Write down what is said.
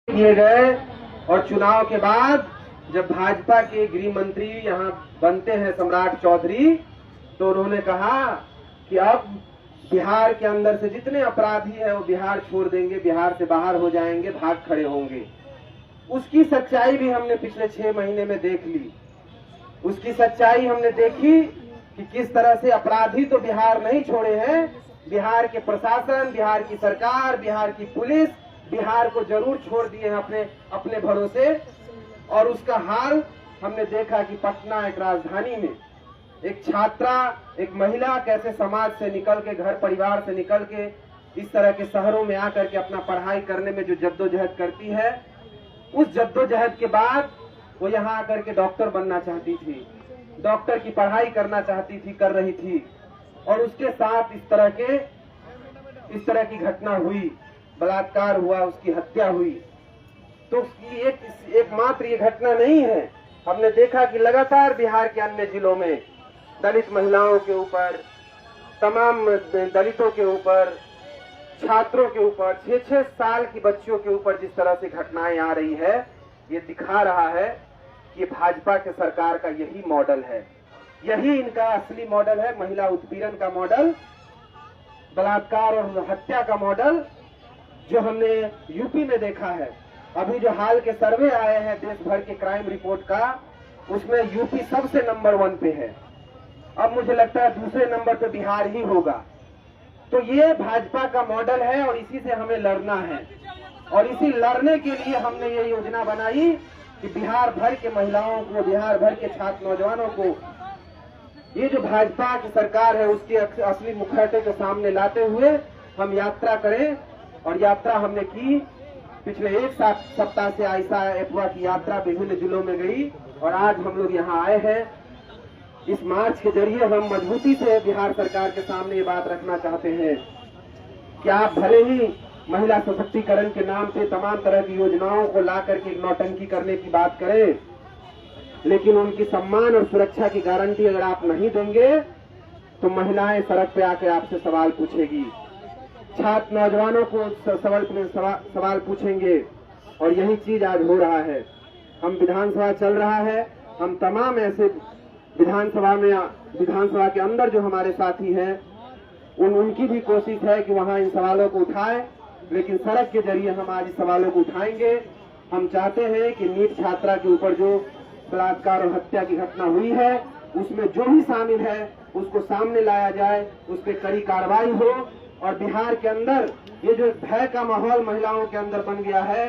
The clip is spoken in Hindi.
किए गए और चुनाव के बाद जब भाजपा के गृह मंत्री यहाँ बनते हैं सम्राट चौधरी, तो उन्होंने कहा कि अब बिहार के अंदर से जितने अपराधी हैं वो बिहार छोड़ देंगे, बिहार से बाहर हो जाएंगे, भाग खड़े होंगे। उसकी सच्चाई भी हमने पिछले 6 महीने में देख ली। उसकी सच्चाई हमने देखी कि किस तरह से अपराधी तो बिहार नहीं छोड़े हैं, बिहार के प्रशासन, बिहार की सरकार, बिहार की पुलिस बिहार को जरूर छोड़ दिए हैं अपने भरोसे। और उसका हाल हमने देखा कि पटना एक राजधानी में एक छात्रा, एक महिला कैसे समाज से निकल के, घर परिवार से निकल के इस तरह के शहरों में आकर के अपना पढ़ाई करने में जो जद्दोजहद करती है, उस जद्दोजहद के बाद वो यहाँ आकर के डॉक्टर बनना चाहती थी, डॉक्टर की पढ़ाई करना चाहती थी, कर रही थी, और उसके साथ इस तरह की घटना हुई, बलात्कार हुआ, उसकी हत्या हुई। तो एकमात्र ये घटना नहीं है। हमने देखा कि लगातार बिहार के अन्य जिलों में दलित महिलाओं के ऊपर, तमाम दलितों के ऊपर, छात्रों के ऊपर, 6-6 साल की बच्चियों के ऊपर जिस तरह से घटनाएं आ रही है, ये दिखा रहा है कि भाजपा के सरकार का यही मॉडल है, यही इनका असली मॉडल है। महिला उत्पीड़न का मॉडल, बलात्कार और हत्या का मॉडल जो हमने यूपी में देखा है। अभी जो हाल के सर्वे आए हैं देश भर के क्राइम रिपोर्ट का, उसमें यूपी सबसे नंबर 1 पे है। अब मुझे लगता है दूसरे नंबर पे बिहार ही होगा। तो ये भाजपा का मॉडल है और इसी से हमें लड़ना है। और इसी लड़ने के लिए हमने ये योजना बनाई कि बिहार भर के महिलाओं को, बिहार भर के छात्र नौजवानों को ये जो भाजपा की सरकार है उसके असली मुखौटे को सामने लाते हुए हम यात्रा करें। और यात्रा हमने की, पिछले 1 सप्ताह से आयशा एपवा की यात्रा विभिन्न जिलों में गई और आज हम लोग यहाँ आए हैं। इस मार्च के जरिए हम मजबूती से बिहार सरकार के सामने ये बात रखना चाहते हैं कि आप भले ही महिला सशक्तिकरण के नाम पे तमाम तरह की योजनाओं को ला करके नौटंकी करने की बात करें, लेकिन उनकी सम्मान और सुरक्षा की गारंटी अगर आप नहीं देंगे तो महिलाएं सड़क पे आकर आपसे सवाल पूछेगी, छात्र नौजवानों को सवाल पूछेंगे। और यही चीज आज हो रहा है। हम विधानसभा चल रहा है, हम तमाम ऐसे विधानसभा के अंदर जो हमारे साथी हैं उनकी भी कोशिश है कि वहां इन सवालों को उठाएं, लेकिन सड़क के जरिए हम आज इस सवालों को उठाएंगे। हम चाहते हैं कि नीट छात्रा के ऊपर जो बलात्कार और हत्या की घटना हुई है उसमें जो भी शामिल है उसको सामने लाया जाए, उस पर कड़ी कार्रवाई हो। और बिहार के अंदर ये जो भय का माहौल महिलाओं के अंदर बन गया है,